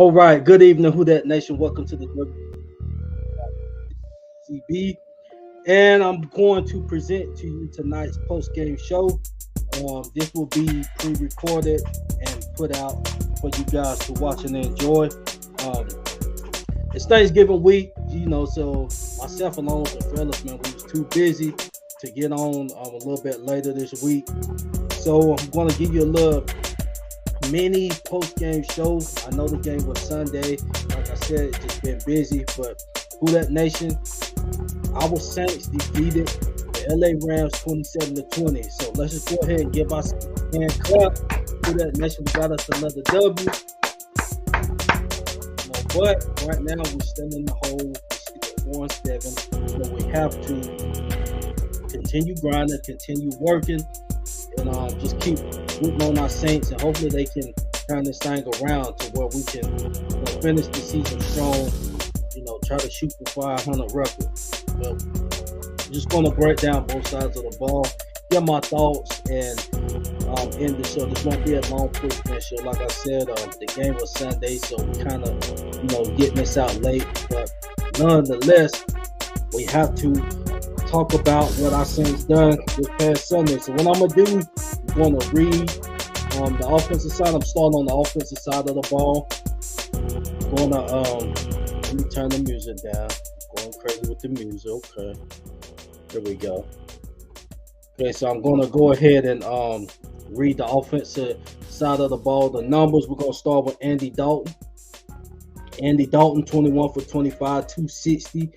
All right, good evening, Who That Nation. Welcome to the WCB, and I'm going to present to you tonight's post-game show. This will be pre-recorded and put out for you guys to watch and enjoy. Um, it's Thanksgiving week, so myself along with the fellas, man, we was too busy to get on a little bit later this week. So I'm going to give you a little mini post-game show. I know the game was Sunday. Like I said, it's just been busy. But Who That Nation, our Saints defeated the LA Rams 27-20. So let's just go ahead and give us a hand clap. Who That Nation, we got us another W. But right now we're still in the hole. We're still at 4-7. So we have to continue grinding, continue working, and just keep rooting on our Saints, and hopefully they can turn this thing around to where we can finish the season strong. Try to shoot for 500 record. But I'm just going to break down both sides of the ball, get my thoughts, and end the show. This won't be a long push-man show. Like I said, the game was Sunday, so we kind of getting this out late. But nonetheless, we have to talk about what our Saints done this past Sunday. So what I'm going to do, I'm going to read the offensive side. I'm starting on the offensive side of the ball. I'm going to, let me turn the music down. Going crazy with the music. Okay. There we go. Okay, so I'm going to go ahead and read the offensive side of the ball. The numbers, we're going to start with Andy Dalton. Andy Dalton, 21 for 25, 260.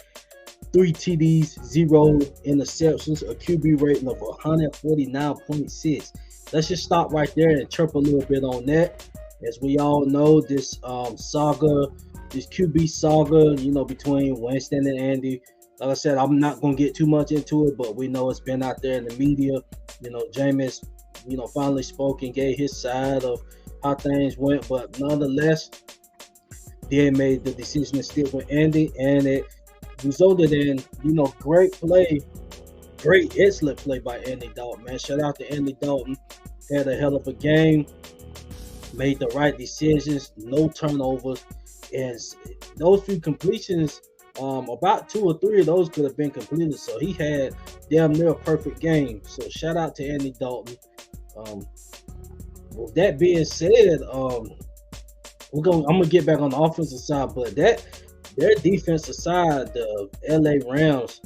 3 TDs, 0 interceptions, a QB rating of 149.6. Let's just stop right there and chirp a little bit on that. As we all know, this saga, this QB saga, between Winston and Andy. Like I said, I'm not going to get too much into it, but we know it's been out there in the media. Jameis, finally spoke and gave his side of how things went. But nonetheless, they made the decision to stick with Andy, and it resulted in, great play, great excellent play by Andy Dalton, man. Shout out to Andy Dalton. Had a hell of a game, made the right decisions, no turnovers, and those few completions, about 2 or 3 of those could have been completed. So he had damn near a perfect game. So shout out to Andy Dalton. With that being said, I'm gonna get back on the offensive side, but their defensive side, the LA Rams,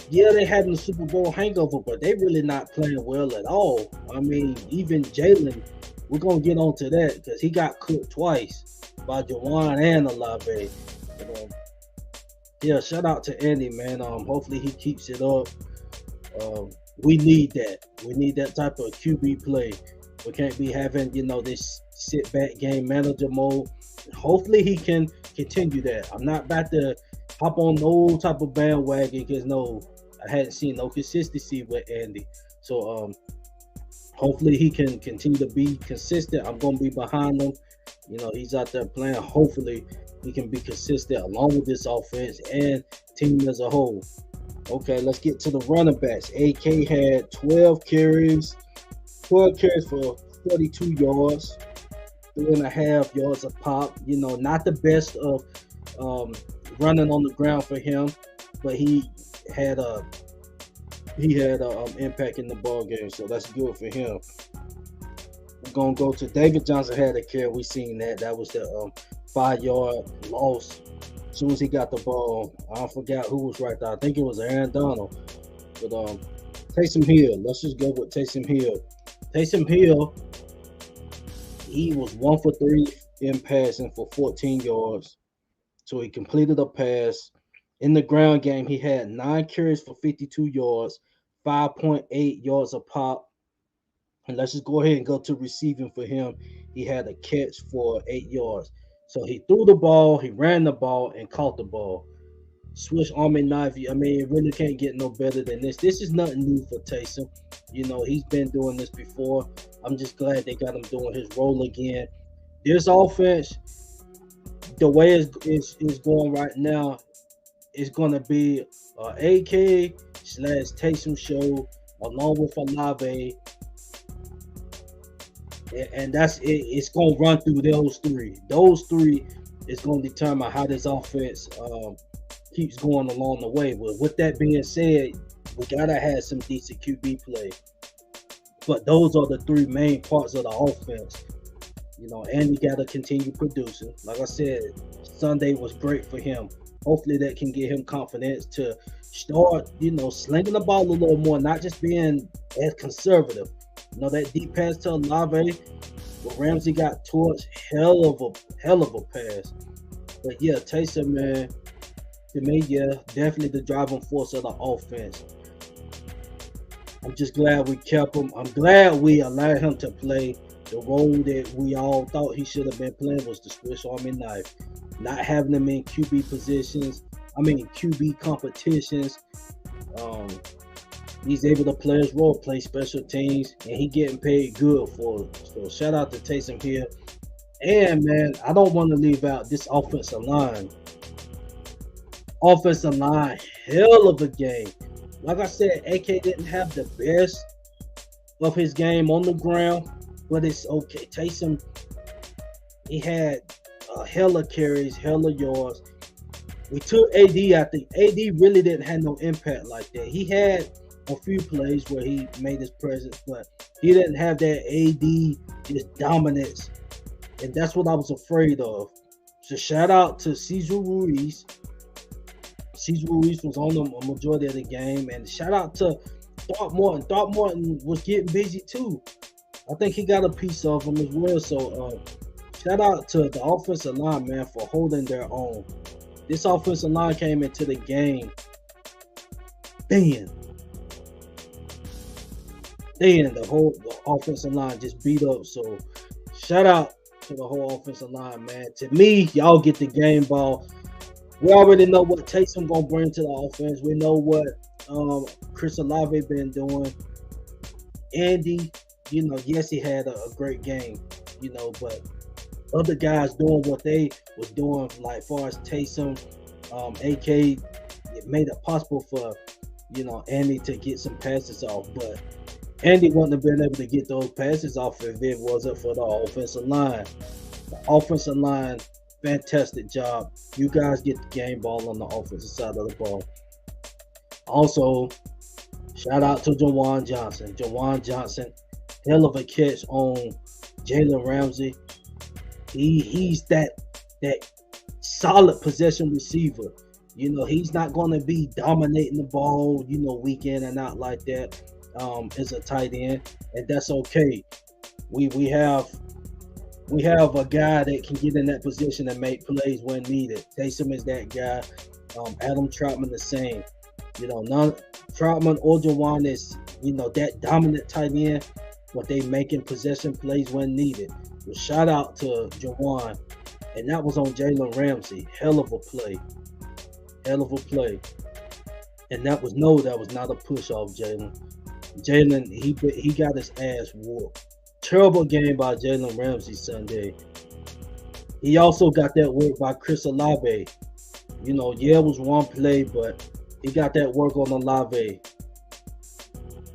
yeah, they had the Super Bowl hangover, but they really not playing well at all. I mean, even Jalen, we're going to get on to that because he got cooked twice by Jawan and Olave. Yeah, shout out to Andy, man. Hopefully he keeps it up. We need that. We need that type of QB play. We can't be having, this sit-back game manager mode. Hopefully he can continue that. I'm not about to hop on no type of bandwagon because I hadn't seen no consistency with Andy. So hopefully he can continue to be consistent. I'm going to be behind him. He's out there playing. Hopefully he can be consistent along with this offense and team as a whole. Okay, let's get to the running backs. AK had 12 carries for 42 yards. 3.5 yards a pop. Not the best of running on the ground for him, but he had impact in the ball game, so that's good for him. We're gonna go to David Johnson. Had a carry. We seen that. That was the 5-yard loss. As soon as he got the ball, I forgot who was right there. I think it was Aaron Donald. But Taysom Hill. Let's just go with Taysom Hill. Taysom Hill. He was 1 for 3 in passing for 14 yards. So he completed a pass. In the ground game, he had 9 carries for 52 yards, 5.8 yards a pop. And let's just go ahead and go to receiving for him. He had a catch for 8 yards. So he threw the ball, he ran the ball, and caught the ball. Swiss Army knife. I mean, it really can't get no better than this. This is nothing new for Taysom. He's been doing this before. I'm just glad they got him doing his role again. This offense, the way it's going right now, is going to be AK / Taysom show along with Olave And that's it. It's gonna run through those three. Those three is gonna determine how this offense keeps going along the way. But with that being said, we gotta have some decent QB play. But those are the three main parts of the offense. And you gotta continue producing. Like I said, Sunday was great for him. Hopefully that can give him confidence to start, slinging the ball a little more, not just being as conservative. That deep pass to Olave, where Ramsey got towards, hell of a pass. But yeah, Taysom, man, to me, yeah, definitely the driving force of the offense. I'm just glad we kept him. I'm glad we allowed him to play the role that we all thought he should have been playing, was the Swiss Army knife. Not having him in QB QB competitions. He's able to play his role, play special teams, and he getting paid good for it. So shout out to Taysom here. And man, I don't want to leave out this offensive line. Offensive line, hell of a game. Like I said, AK didn't have the best of his game on the ground, but it's okay. Taysom, he had hella carries, hella yards. We took AD. I think AD really didn't have no impact like that. He had a few plays where he made his presence, but he didn't have that AD just dominance, and that's what I was afraid of. So shout out to Cesar Ruiz. Cesar Ruiz was on the majority of the game, and shout out to Throckmorton. Throckmorton was getting busy too. I think he got a piece of him as well. So shout out to the offensive line, man, for holding their own. This offensive line came into the game. The whole offensive line just beat up. So shout out to the whole offensive line, man. To me, y'all get the game ball. We already know what Taysom gonna bring to the offense. We know what Chris Olave been doing. Andy, yes, he had a great game, but other guys doing what they was doing, like far as Taysom, AK, it made it possible for Andy to get some passes off, but Andy wouldn't have been able to get those passes off if it wasn't for the offensive line. The offensive line, fantastic job. You guys get the game ball on the offensive side of the ball. Also, shout out to Jawan Johnson. Jawan Johnson, hell of a catch on Jalen Ramsey. He's that solid possession receiver. He's not going to be dominating the ball, week in and out like that as a tight end, and that's okay. We have a guy that can get in that position and make plays when needed. Taysom is that guy. Adam Troutman the same. None Troutman or Jawan is that dominant tight end, but they making possession plays when needed. Well, shout out to Jawan, and that was on Jalen Ramsey. Hell of a play. And that was not a push off Jalen. Jalen, he got his ass whooped. Terrible game by Jalen Ramsey Sunday. He also got that work by Chris Olave. It was one play, but he got that work on Olave.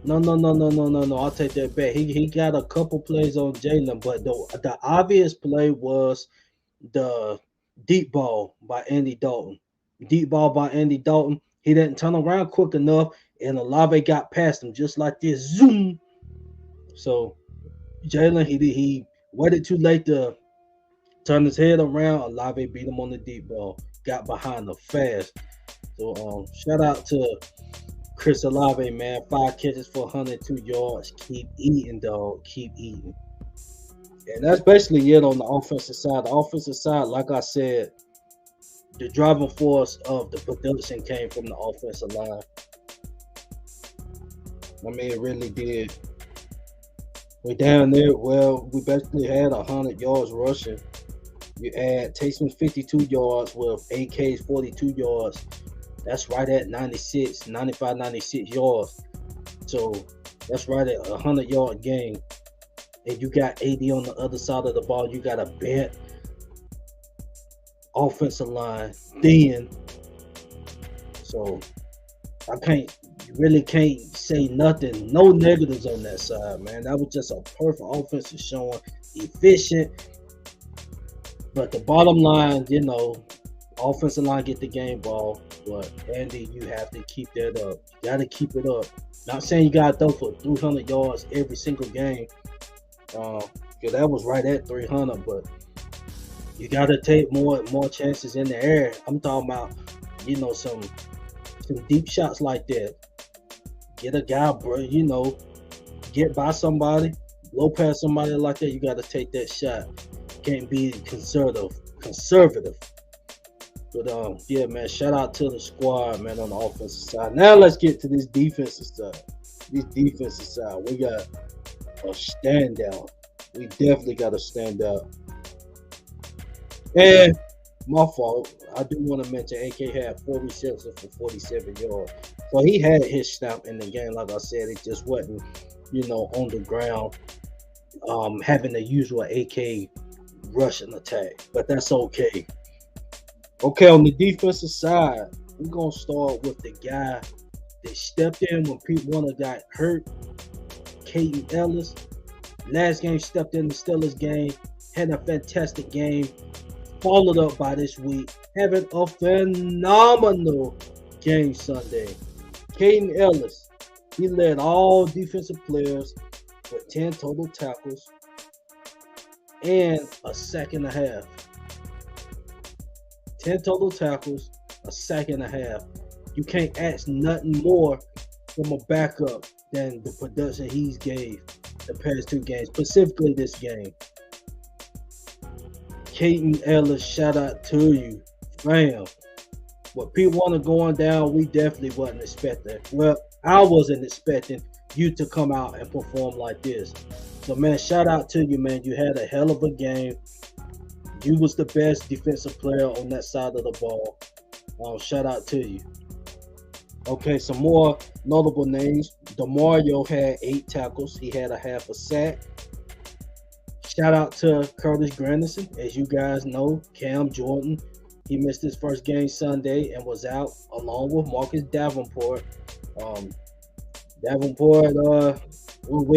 No. I'll take that back. He got a couple plays on Jalen, but the obvious play was the deep ball by Andy Dalton. He didn't turn around quick enough, and Olave got past him just like this. Zoom. So Jalen, he waited too late to turn his head around. Olave beat him on the deep ball. Got behind him fast. So shout out to Chris Olave, man. 5 catches for 102 yards. Keep eating, dog. Keep eating. And that's basically it on the offensive side. The offensive side, like I said, the driving force of the production came from the offensive line. It really did. We down there, we basically had 100 yards rushing. You add Taysom's 52 yards with AK's 42 yards. That's right at 96 yards. So that's right at 100-yard game. And you got AD on the other side of the ball. You got a bent offensive line, thin. So I can't really can't say nothing, no negatives on that side, man. That was just a perfect offensive showing, efficient. But the bottom line, offensive line get the game ball. But Andy, you have to keep that up. You got to keep it up. Not saying you got to throw for 300 yards every single game. Because that was right at 300, but you got to take more chances in the air. I'm talking about, some deep shots like that. Get a guy, bro, get by somebody, blow past somebody like that. You got to take that shot. Can't be conservative. But yeah, man, shout out to the squad, man, on the offensive side. Now let's get to this defensive side. We got a standout. We definitely got a standout. And my fault. I do want to mention AK had 4 receptions for 47 yards. So he had his stamp in the game. Like I said, it just wasn't, on the ground having the usual AK rushing attack. But that's okay. Okay, on the defensive side, we're going to start with the guy that stepped in when Pete Warner got hurt, Payton Ellis. Last game, stepped in the Steelers game, had a fantastic game, followed up by this week, having a phenomenal game Sunday. Payton Ellis, he led all defensive players with 10 total tackles and a sack and a half. 10 total tackles, a sack and a half. You can't ask nothing more from a backup than the production he's gave the past 2 games, specifically this game. Payton Ellis, shout out to you, fam. With Pete Warner going down, we definitely wasn't expecting. Well, I wasn't expecting you to come out and perform like this. So, man, shout out to you, man. You had a hell of a game. You was the best defensive player on that side of the ball. Shout out to you. Okay, some more notable names. DeMario had 8 tackles. He had a half a sack. Shout out to Curtis Granderson. As you guys know, Cam Jordan, he missed his first game Sunday and was out along with Marcus Davenport. We'll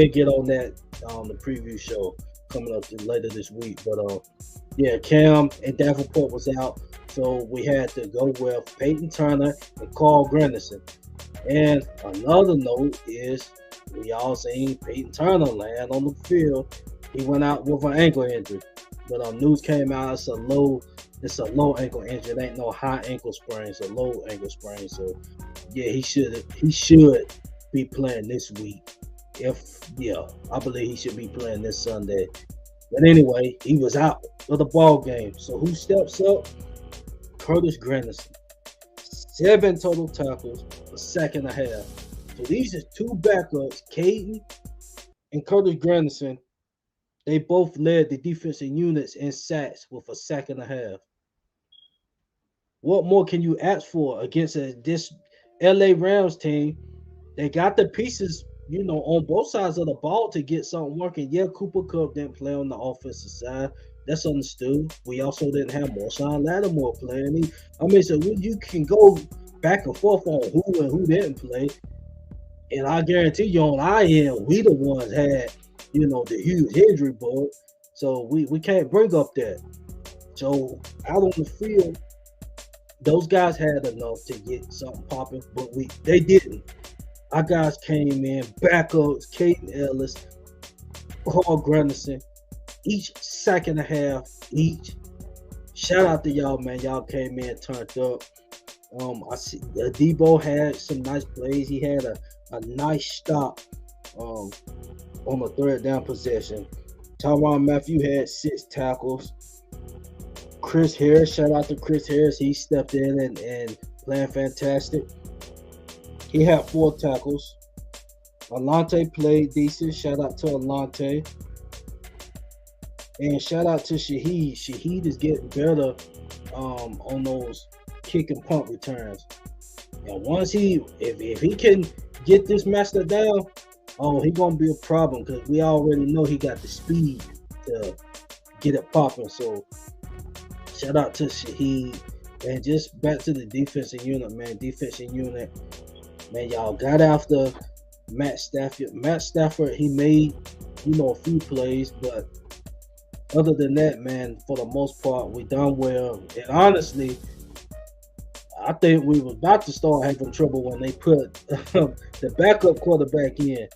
get on that on the preview show coming up later this week. But yeah, Cam and Davenport was out, so we had to go with Payton Turner and Carl Granderson. And another note is we all seen Payton Turner land on the field. He went out with an ankle injury, but news came out it's a low ankle injury. It ain't no high ankle sprain, it's a low ankle sprain. So yeah, he should be playing this week. I believe he should be playing this Sunday. But anyway, he was out for the ball game. So who steps up? Curtis Granderson. 7 total tackles, a sack and a half. So these are 2 backups, Payton and Curtis Granderson. They both led the defensive units in sacks with a sack and a half. What more can you ask for against this LA Rams team? They got the pieces, on both sides of the ball to get something working. Yeah, Cooper Kupp didn't play on the offensive side. That's understood. We also didn't have Marshawn Lattimore playing. So you can go back and forth on who and who didn't play. And I guarantee you on our end, we the ones had, the huge injury bug. So we can't bring up that. So out on the field, those guys had enough to get something popping, but they didn't. Our guys came in, backups, Payton Ellis, Carl Granderson, each sack and a half each. Shout out to y'all, man. Y'all came in, turned up. I see Debo had some nice plays. He had a nice stop on a 3rd down possession. Tyrann Mathieu had 6 tackles. Chris Harris, shout out to Chris Harris. He stepped in and playing fantastic. He had 4 tackles. Alante played decent. Shout out to Alante. And shout out to Shaheed. Shaheed is getting better on those kick and punt returns. And once if he can get this master down, he's going to be a problem because we already know he got the speed to get it popping. So shout out to Shaheed. And just back to the defensive unit, man. Defensive unit Man, y'all got after Matt Stafford. Matt Stafford, he made, a few plays, but other than that, man, for the most part, we done well. And honestly, I think we was about to start having trouble when they put the backup quarterback in.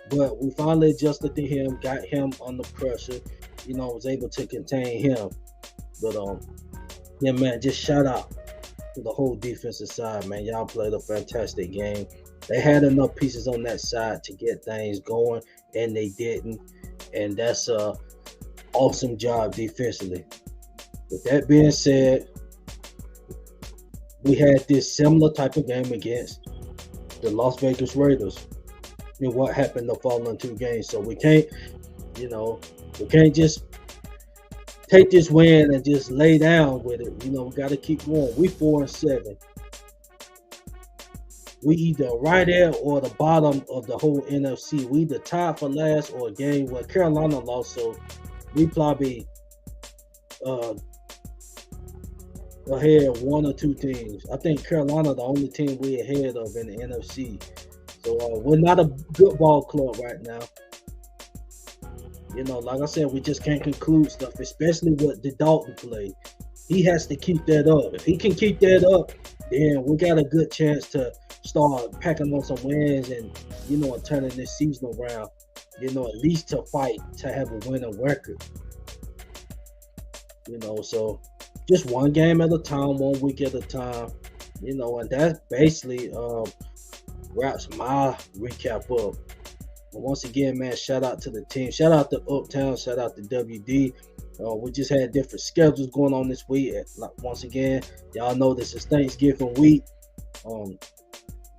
But we finally adjusted to him, got him under pressure, was able to contain him. But yeah, man, just shout out to the whole defensive side, man. Y'all played a fantastic game. They had enough pieces on that side to get things going, and they didn't. And that's a awesome job defensively. With that being said, we had this similar type of game against the Las Vegas Raiders and what happened the following two games. So we can't, we can't just take this win and just lay down with it. We got to keep going. We 4-7. We either right there or the bottom of the whole NFC. We either tied for last or a game where Carolina lost. So we probably ahead of one or two teams. I think Carolina the only team we ahead of in the NFC. So we're not a good ball club right now. Like I said, we just can't conclude stuff, especially with the Dalton play. He has to keep that up. If he can keep that up, then we got a good chance to start packing on some wins and, and turning this season around, at least to fight to have a winning record. So just one game at a time, 1 week at a time, and that basically wraps my recap up. And once again, man, shout out to the team. Shout out to Uptown. Shout out to WD. We just had different schedules going on this week. Once again, y'all know this is Thanksgiving week.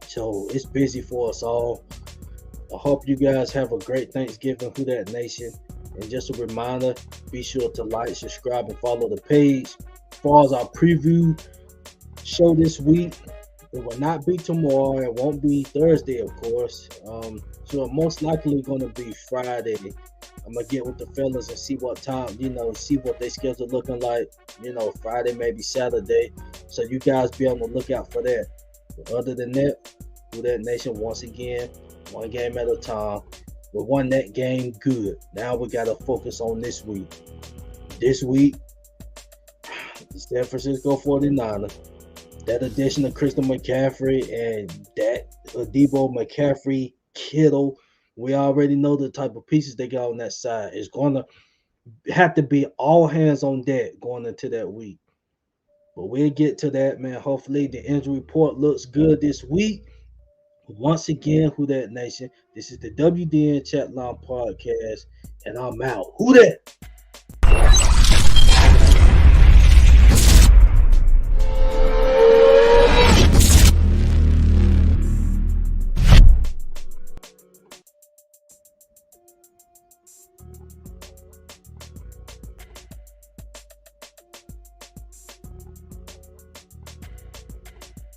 So it's busy for us all. I hope you guys have a great Thanksgiving, Who Dat Nation. And just a reminder, be sure to like, subscribe, and follow the page. As far as our preview show this week, it will not be tomorrow. It won't be Thursday, of course. So it's most likely going to be Friday. I'm going to get with the fellas and see what time, see what their schedule looking like. Friday, maybe Saturday. So you guys be on the lookout for that. But other than that, Who Dat Nation, once again, one game at a time. We won that game good. Now we got to focus on this week. This week, the San Francisco 49ers. That addition of Christian McCaffrey and that Debo McCaffrey, Kittle, we already know the type of pieces they got on that side. It's going to have to be all hands on deck going into that week. But we'll get to that, man. Hopefully the injury report looks good this week. Once again, Who Dat Nation, this is the WDN Chatline podcast, and I'm out. Who Dat?